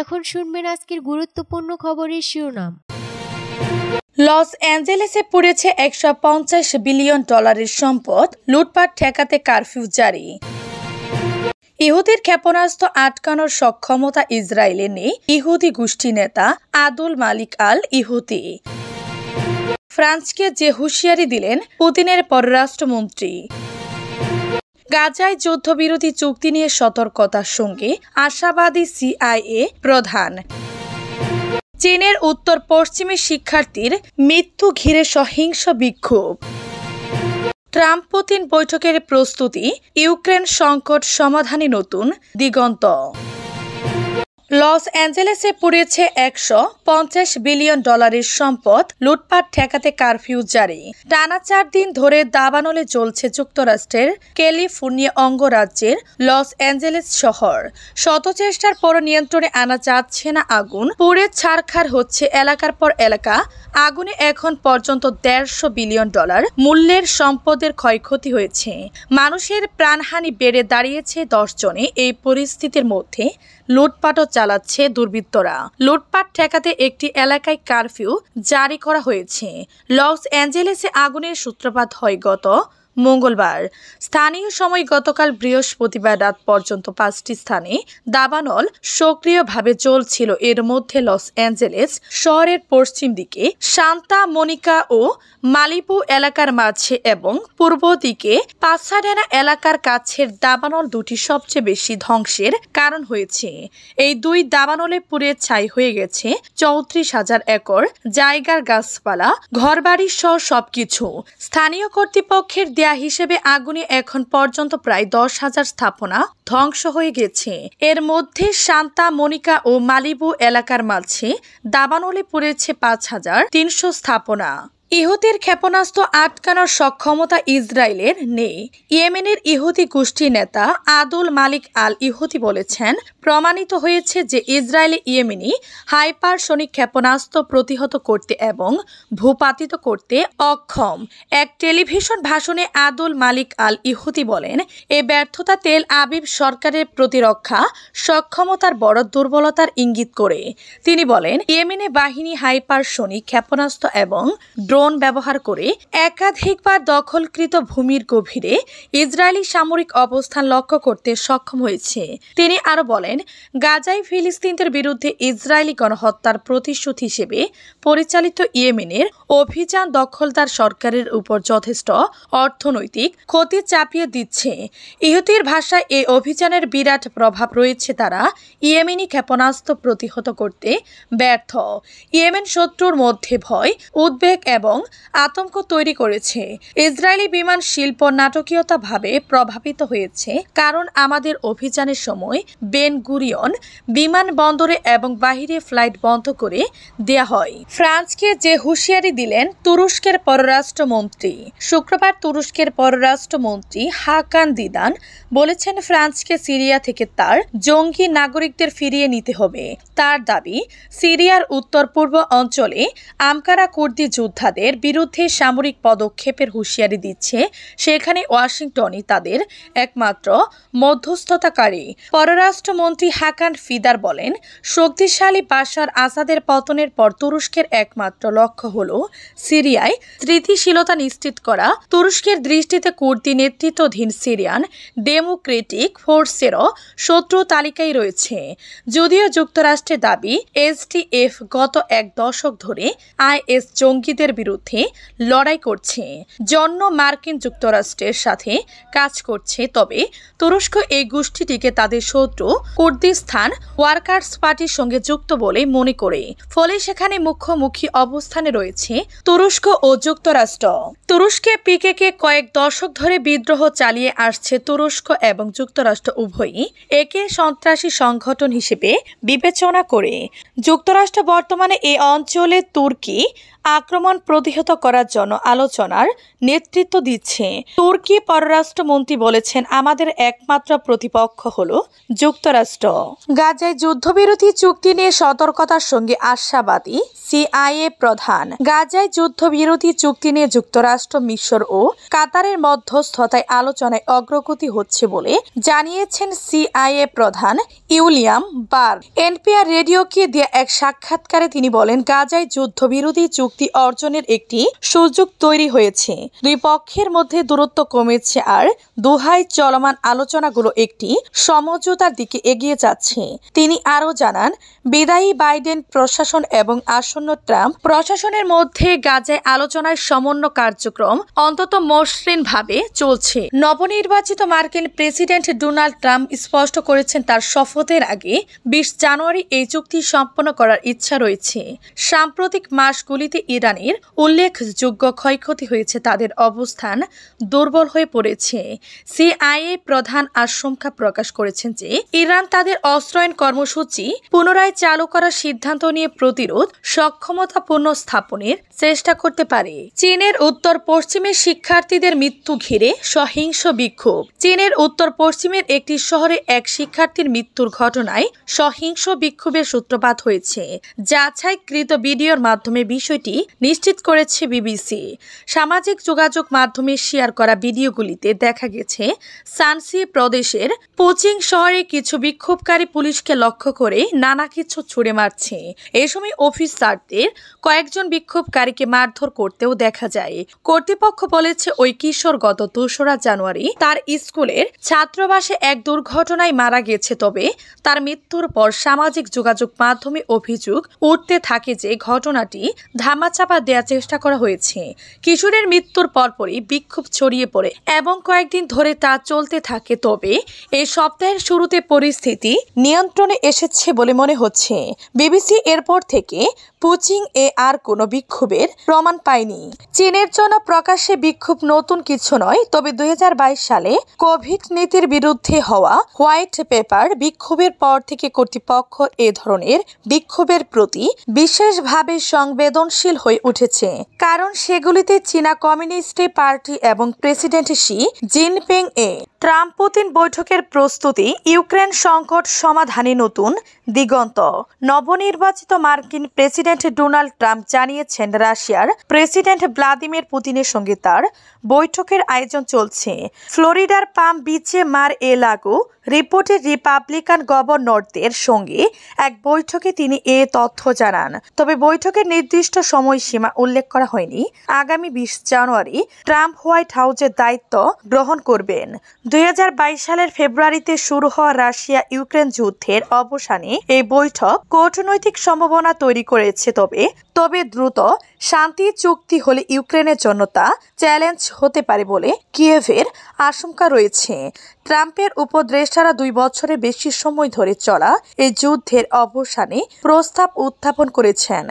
এখন শুনবেন আজকের গুরুত্বপূর্ণ খবরের শিরোনাম। লস অ্যাঞ্জেলেসে পড়েছে $150 বিলিয়ন সম্পদ, লুটপাট ঠেকাতে কারফিউ জারি। ইহুদির ক্ষেপণাস্ত্র আটকানোর সক্ষমতা ইসরায়েলে নেই ইহুদি গোষ্ঠী নেতা আবদুল মালিক আল ইহুদি। ফ্রান্সকে যে হুঁশিয়ারি দিলেন পুতিনের পররাষ্ট্রমন্ত্রী। গাজায় যুদ্ধবিরতি চুক্তি নিয়ে সতর্কতার সঙ্গে আশাবাদী সিআইএ প্রধান। চীনের উত্তর পশ্চিমে শিক্ষার্থীর মৃত্যু ঘিরে সহিংস বিক্ষোভ। ট্রাম্প পুতিন বৈঠকের প্রস্তুতি, ইউক্রেন সংকট সমাধানে নতুন দিগন্ত। লস অ্যাঞ্জেলেসে পড়েছে $150 বিলিয়ন সম্পদ, লুটপাট ঠেকাতে কারফিউ জারি। টানা 4 দিন ধরে দাবানলে চলছে যুক্তরাষ্ট্রের ক্যালিফোর্নিয়া অঙ্গরাজ্যের লস অ্যাঞ্জেলেস শহর। শত চেষ্টার পর নিয়ন্ত্রণে আনা যাচ্ছে না আগুন, পুড়ে ছারখার হচ্ছে এলাকার পর এলাকা। আগুনে এখন পর্যন্ত $150 বিলিয়ন মূল্যের সম্পদের ক্ষয়ক্ষতি হয়েছে। মানুষের প্রাণহানি বেড়ে দাঁড়িয়েছে 10 জনে। এই পরিস্থিতির মধ্যে লুটপাটও চালাচ্ছে দুর্বৃত্তরা। লুটপাট ঠেকাতে একটি এলাকায় কারফিউ জারি করা হয়েছে। লস অ্যাঞ্জেলেসে আগুনের সূত্রপাত হয় গত মঙ্গলবার। স্থানীয় সময় গতকাল বৃহস্পতিবার রাত পর্যন্ত 5টি স্থানে দাবানল সক্রিয়ভাবে চলছিল। এর মধ্যে লস অ্যাঞ্জেলেস শহরের পশ্চিম দিকে সান্তা মনিকা ও মালিবু এলাকার মাঝে এবং পূর্ব দিকে পাসাডেনা এলাকার কাছের দাবানল দুটি সবচেয়ে বেশি ধ্বংসের কারণ হয়েছে। এই দুই দাবানলে পুড়ে ছাই হয়ে গেছে 34,000 একর জায়গার গাছপালা, ঘরবাড়ি সহ সবকিছু। স্থানীয় কর্তৃপক্ষের দেয়া হিসেবে আগুনে এখন পর্যন্ত প্রায় 10,000 স্থাপনা ধ্বংস হয়ে গেছে। এর মধ্যে সান্তা মনিকা ও মালিবু এলাকার মাঝে দাবানলে পড়েছে 5,300 স্থাপনা। ইহুদির ক্ষেপণাস্ত্র আটকানোর সক্ষমতা ইসরায়েলের নেই। ইয়েমেনের ইহুদি গোষ্ঠী নেতা আবদুল মালিক আল ইহুদি বলেছেন, প্রমাণিত হয়েছে যে ইসরায়েলি ইয়েমেনি হাইপারসনিক ক্ষেপণাস্ত্র প্রতিহত করতে এবং ভূপাতিত করতে অক্ষম। এক টেলিভিশন ভাষণে আবদুল মালিক আল ইহুদি বলেন, এ ব্যর্থতা তেল আবিব সরকারের প্রতিরক্ষা সক্ষমতার বড় দুর্বলতার ইঙ্গিত করে। তিনি বলেন, ইয়েমেনে বাহিনী হাইপারসনিক ক্ষেপণাস্ত্র এবং ড্রোন ব্যবহার করে একাধিকবার দখলকৃত ভূমির গভীরে ইসরায়েলি সামরিক অবস্থান লক্ষ্য করতে সক্ষম হয়েছে। তিনি আরো বলেন, গাজায় ফিলিস্তিনদের বিরুদ্ধে ইসরায়েলি গণহত্যার প্রতিশোধ হিসেবে পরিচালিত ইয়েমেনের অভিযান দখলদার সরকারের উপর যথেষ্ট অর্থনৈতিক ক্ষতি চাপিয়ে দিচ্ছে। ইহুদির ভাষায় এই অভিযানের বিরাট প্রভাব রয়েছে। তারা ইয়েমেনি ক্ষেপণাস্ত্র প্রতিহত করতে ব্যর্থ। ইয়েমেন শত্রুর মধ্যে ভয়, উদ্বেগ এবং আতঙ্ক তৈরি করেছে। ইসরায়েলি বিমান শিল্প নাটকীয়তাভাবে প্রভাবিত হয়েছে, কারণ আমাদের অভিযানের সময় বেন গুরিয়ন বিমানবন্দরে এবং বাহিরে ফ্লাইট বন্ধ করে দেয়া হয়। ফ্রান্সকে যে হুঁশিয়ারি দিলেন তুরস্কের পররাষ্ট্রমন্ত্রী। শুক্রবার তুরস্কের পররাষ্ট্রমন্ত্রী হাকান দিদান বলেছেন, ফ্রান্সকে সিরিয়া থেকে তার জঙ্গি নাগরিকদের ফিরিয়ে নিতে হবে। তার দাবি, সিরিয়ার উত্তর পূর্ব অঞ্চলে আঙ্কারা কুর্দি যোদ্ধাদের বিরুদ্ধে সামরিক পদক্ষেপের হুঁশিয়ারি দিচ্ছে, সেখানে ওয়াশিংটনই তাদের একমাত্র মধ্যস্থতাকারী। পররাষ্ট্রমন্ত্রী হাকান ফিদার বলেন, শক্তিশালী বাশার আসাদের পতনের পর তুরস্কের একমাত্র লক্ষ্য হল সিরিয়ায় স্থিতিশীলতা নিশ্চিত করা। তুরস্কের দৃষ্টিতে কুর্দি নেতৃত্বাধীন সিরিয়ান ডেমোক্রেটিক ফোর্সেরও শত্রু তালিকায় রয়েছে। যদিও যুক্তরাষ্ট্রের দাবি, এসডিএফ গত 1 দশক ধরে আইএস জঙ্গিদের বিরুদ্ধে লড়াই করছে, জন্য মার্কিন যুক্তরাষ্ট্রের সাথে কাজ করছে। তবে তুরস্ক এই গোষ্ঠীটিকে তাদের শত্রু কুর্দিস্তান ওয়ার্কার্স পার্টির সঙ্গে যুক্ত বলে মনে করে, ফলে সেখানে মুখোমুখি অবস্থানে রয়েছে তুরস্ক ও যুক্তরাষ্ট্র। তুরস্কে পিকেকে কয়েক দশক ধরে বিদ্রোহ চালিয়ে আসছে। তুরস্ক এবং যুক্তরাষ্ট্র উভয়ই একে সন্ত্রাসী সংগঠন হিসেবে বিবেচনা করে। যুক্তরাষ্ট্র বর্তমানে এই অঞ্চলে তুর্কি আক্রমণ প্রতিহত করার জন্য আলোচনার নেতৃত্ব দিচ্ছে। তুর্কি পররাষ্ট্রমন্ত্রী বলেছেন, আমাদের একমাত্র প্রতিপক্ষ হলো যুক্তরাষ্ট্র। গাজায় যুদ্ধবিরতি চুক্তি নিয়ে সতর্কতার সঙ্গে আশাবাদী সিআইএ প্রধান। গাজায় যুদ্ধবিরতি চুক্তি নিয়ে যুক্তরাষ্ট্র, মিশর ও কাতারের মধ্যস্থতায় আলোচনায় অগ্রগতি হচ্ছে বলে জানিয়েছেন সিআইএ প্রধান উইলিয়াম বার্ন। এনপিআর রেডিওকে দেয়া এক সাক্ষাৎকারে তিনি বলেন, গাজায় যুদ্ধবিরতি চুক্তি অর্জনের একটি সুযোগ তৈরি হয়েছে। দুই পক্ষের মধ্যে দূরত্ব কমেছে আর দোহায় চলমান আলোচনাগুলো একটি সমঝোতার দিকে এগিয়ে যাচ্ছে। তিনি আরও জানান, বিদায়ী বাইডেন প্রশাসন এবং আসন্ন ট্রাম্প প্রশাসনের মধ্যে গাজায় আলোচনার সমন্বয় কার্যক্রম অন্তত মসৃণভাবে চলছে। নবনির্বাচিত মার্কিন প্রেসিডেন্ট ডোনাল্ড ট্রাম্প স্পষ্ট করেছেন, তার শপথের আগে 20 জানুয়ারি এই চুক্তি সম্পন্ন করার ইচ্ছা রয়েছে। সাম্প্রতিক মাসগুলিতে ইরানের উল্লেখযোগ্য ক্ষয়ক্ষতি হয়েছে, তাদের অবস্থান দুর্বল হয়ে পড়েছে। সিআইএ প্রধান আশঙ্কা প্রকাশ করেছেন যে ইরান তাদের অস্ত্রায়ন কর্মসূচি পুনরায় চালু করার সিদ্ধান্ত নিয়ে প্রতিরোধ সক্ষমতা পুনঃস্থাপনের চেষ্টা করতে পারে। চীনের উত্তর পশ্চিমে শিক্ষার্থীদের মৃত্যু ঘিরে সহিংস বিক্ষোভ। চীনের উত্তর পশ্চিমের একটি শহরে এক শিক্ষার্থীর মৃত্যুর ঘটনায় সহিংস বিক্ষোভের সূত্রপাত হয়েছে। যাচাইকৃত ভিডিওর মাধ্যমে বিষয়টি নিশ্চিত করেছে বিবিসি। সামাজিক যোগাযোগ মাধ্যমে শেয়ার করা ভিডিওগুলিতে দেখা গেছে, সানসি প্রদেশের পুচিং শহরে কিছু বিক্ষোভকারী পুলিশকে লক্ষ্য করে নানা কিছু ছুড়ে মারছে। এ সময় অফিসারদের কয়েকজন বিক্ষোভকারীকে মারধর করতেও দেখা যায়। কর্তৃপক্ষ বলেছে, ওই কিশোর গত 2রা জানুয়ারি তার স্কুলের ছাত্রাবাসে এক দুর্ঘটনায় মারা গেছে। তবে তার মৃত্যুর পর সামাজিক যোগাযোগ মাধ্যমে অভিযোগ উঠতে থাকে যে ঘটনাটি ধামাচাপা দেওয়ার চেষ্টা করা হয়েছে। কিশোরের মৃত্যুর পরপরই বিক্ষোভ ছড়িয়ে পড়ে এবং কয়েকদিন ধরে তা চলতে থাকে। তবে এই সপ্তাহের শুরুতে পরিস্থিতি নিয়ন্ত্রণে এসেছে বলে মনে হচ্ছে। বিবিসি এরপর থেকে পুচিং এ আর কোনো বিক্ষোভের প্রমাণ পায়নি। চীনের জন্য প্রকাশ্যে বিক্ষোভ নতুন কিছু নয়, তবে 2022 সালে কোভিড নীতির বিরুদ্ধে হওয়া হোয়াইট পেপার বিক্ষোভের পর থেকে কর্তৃপক্ষ এ ধরনের বিক্ষোভের প্রতি বিশেষভাবে সংবেদনশীল হয়ে উঠেছে, কারণ সেগুলিতে চীনা কমিউনিস্ট পার্টি এবং প্রেসিডেন্ট শি জিনপিং এ ট্রাম্প পুতিন বৈঠকের প্রস্তুতি, ইউক্রেন সংকট সমাধানে নতুন দিগন্ত। নবনির্বাচিত মার্কিন প্রেসিডেন্ট ডোনাল্ড ট্রাম্প জানিয়েছেন, রাশিয়ার প্রেসিডেন্ট ভ্লাদিমির পুতিনের সঙ্গে তার বৈঠকের আয়োজন চলছে। ফ্লোরিডার পাম বিচে মার এ লাগো রিপোর্টে রিপাবলিকান গভর্নরদের সঙ্গে এক বৈঠকে তিনি এ তথ্য জানান। তবে বৈঠকের নির্দিষ্ট সময়সীমা উল্লেখ করা হয়নি। আগামী 20 জানুয়ারি ট্রাম্প হোয়াইট হাউসের দায়িত্ব গ্রহণ করবেন। 2022 সালের ফেব্রুয়ারিতে শুরু হওয়া রাশিয়া ইউক্রেন যুদ্ধের অবসানে এই বৈঠক কূটনৈতিক সম্ভাবনা তৈরি করেছে। তবে দ্রুত শান্তি চুক্তি হলে ইউক্রেনের জন্য তা চ্যালেঞ্জ হতে পারে বলে কিয়েভের আশঙ্কা রয়েছে। ট্রাম্পের উপদেষ্টারা 2 বছরের বেশি সময় ধরে চলা এই যুদ্ধের অবসানে প্রস্তাব উত্থাপন করেছেন।